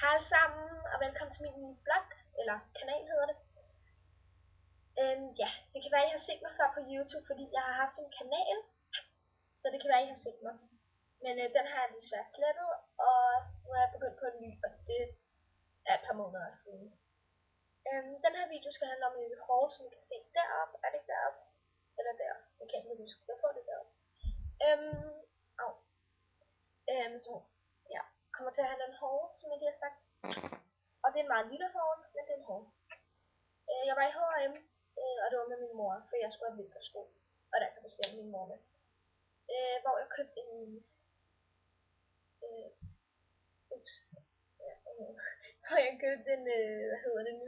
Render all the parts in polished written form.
Hej alle sammen, og velkommen til min nye blog, eller kanal hedder det. Ja, det kan være, I har set mig før på YouTube, fordi jeg har haft en kanal, så det kan være, I har set mig. Men den har jeg desværre slettet, og nu er jeg begyndt på en ny, og det er et par måneder siden. Den her video skal handle om en hår, som I kan se deroppe. Er det ikke deroppe? Eller deroppe? Jeg kan ikke huske. Jeg tror, det er deroppe. Så ja, kommer til at handle en hår, som jeg lige har sagt. Og det er en meget lille hår, men det er en hår. Jeg var i H&M, og det var med min mor, for jeg skulle have vintersko, og der kan bestemme min mor med. Hvor jeg købte en, hvor jeg købte en,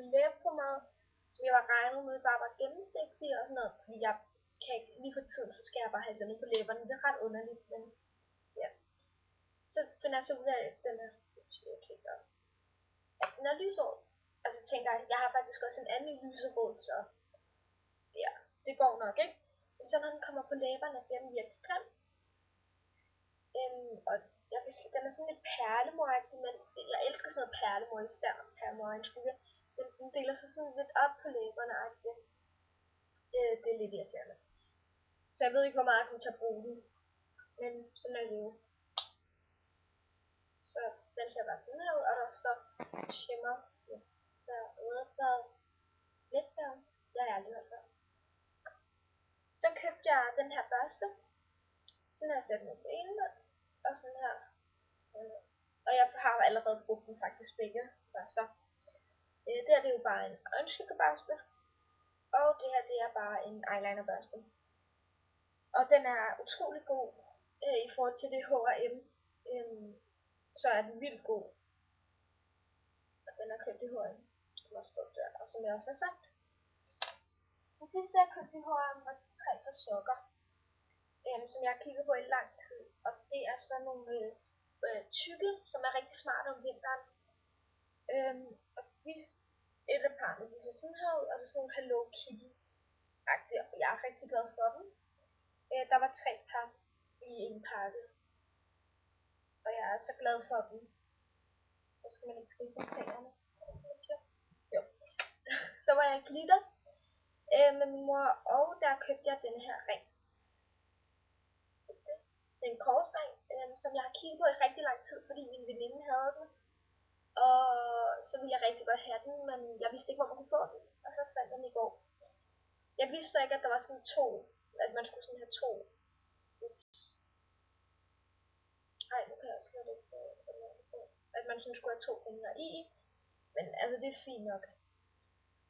en læbe på mig, som jeg var regnet med bare var gennemsigtig og sådan noget, fordi jeg kan ikke, lige for tiden, så skal jeg bare have den på læberne, det er ret underligt, men ja. Så finder jeg så ud af, at den er, at den er lysrød. Altså tænker jeg har faktisk også en anden lyserød, så ja, det går nok, ikke? Men så når den kommer på læberne, bliver den virkelig grim. Og jeg vil sige, den er sådan lidt perlemoragtig, men jeg elsker sådan noget perlemor, især perlemoragtig. Den deler sig sådan lidt op på læberne, det er lidt irriterende. Så jeg ved ikke, hvor meget jeg kommer til at bruge den, men sådan er det jo. Så den ser bare sådan her ud, og der står shimmer derude, der lidt der. Det har jeg aldrig hørt før. Så købte jeg den her børste. Sådan har jeg sat den på ene, og sådan her. Og jeg har allerede brugt den faktisk begge børster. Det her det er jo bare en øjenskyggebørste, og det her det er bare en eyelinerbørste. Og den er utrolig god i forhold til det H&M. Så er den vildt god. Og den er købt i H&M, som også står der, og som jeg også har sagt. Den sidste jeg købte i H&M var 3 par sokker, som jeg har kigget på i lang tid. Og det er sådan nogle tykke, som er rigtig smarte om vinteren. Og et af parrene, de ser sådan her ud, og det er sådan nogle Hello Kitty-agtige, og jeg er rigtig glad for dem. Der var 3 par i en pakke, og jeg er så glad for dem. Så skal man ikke skrive som tænderne. Jo. Så var jeg glitter med min mor, og der købte jeg den her ring. Det er en korsring, som jeg har kigget på i rigtig lang tid, fordi min veninde havde den. Og så ville jeg rigtig godt have den, men jeg vidste ikke, hvor man kunne få den, og så fandt jeg den i går. Jeg vidste så ikke, at der var sådan to, at man skulle sådan have to. Nej, nu kan jeg slet ikke at man sådan skulle have 2 fingre i, men altså det er fint nok.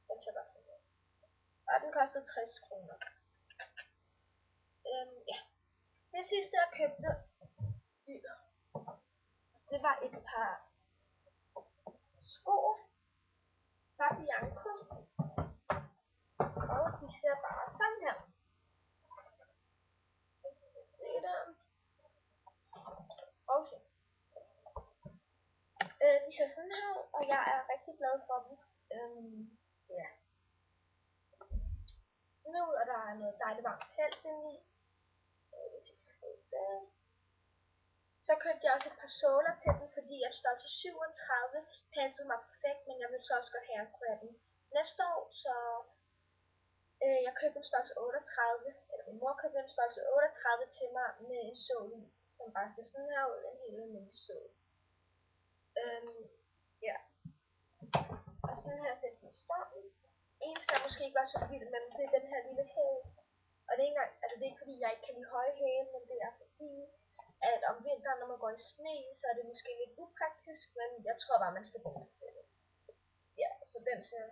Den ser bare sådan ud. Og den kostede 60 kroner. Ja. Det sidste jeg købte, det var et par sko fra Bianco, og de ser bare sådan her. De ser sådan her, og jeg er rigtig glad for dem. Ja. Sådan ud, og der er noget dejligt varmt pels inde i. Så købte jeg også et par såler til den, fordi at størrelse 37 passede mig perfekt, men jeg ville så også godt have den næste år, så jeg købte en størrelse 38, eller min mor købte en størrelse 38 til mig med en sål i, som bare ser sådan her ud, en helt almindelig sål. Ja. Og sådan her ser den sammen. Eneste jeg måske ikke var så vild med, det er den her lille hæl. Og det er ikke engang, altså det er ikke fordi jeg ikke kan lide høje hæle, men det er fordi at om vinteren, når man går i sne, så er det måske lidt upraktisk, men jeg tror bare, man skal vende sig til det. Ja, så den ser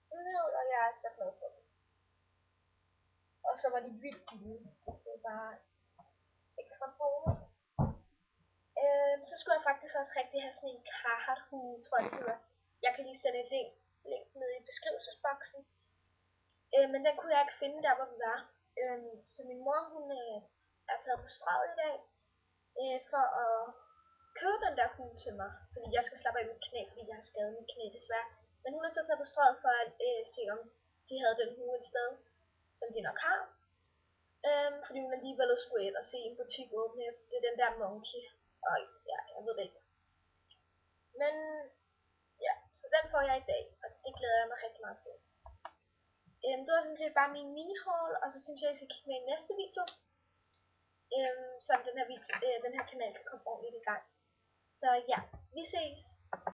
sådan her ud, og jeg er så glad for den. Og så var de vildt billige. Det var bare ekstra bonus. Så skulle jeg faktisk også rigtig have sådan en Carhartt-hue, tror jeg det hedder. Jeg kan lige sætte et link ned i beskrivelsesboksen. Men den kunne jeg ikke finde der, hvor den var. Så min mor, hun er taget på Strøget i dag, for at købe den der hue til mig. Fordi jeg skal slappe af mit knæ, fordi jeg har skadet mit knæ desværre. Men hun er så taget på Strøget for at se, om de havde den hue et sted, som de nok har. Fordi hun alligevel skulle ind og se en butik åbne. Det er den der Monkey. Og ja, jeg ved det ikke. Men Men ja, så den får jeg i dag, og det glæder jeg mig rigtig meget til. Det var sådan set bare min mini-haul, og så synes jeg, I skal kigge med i næste video, så den her kanal kan komme ordentligt i gang. Så ja, vi ses!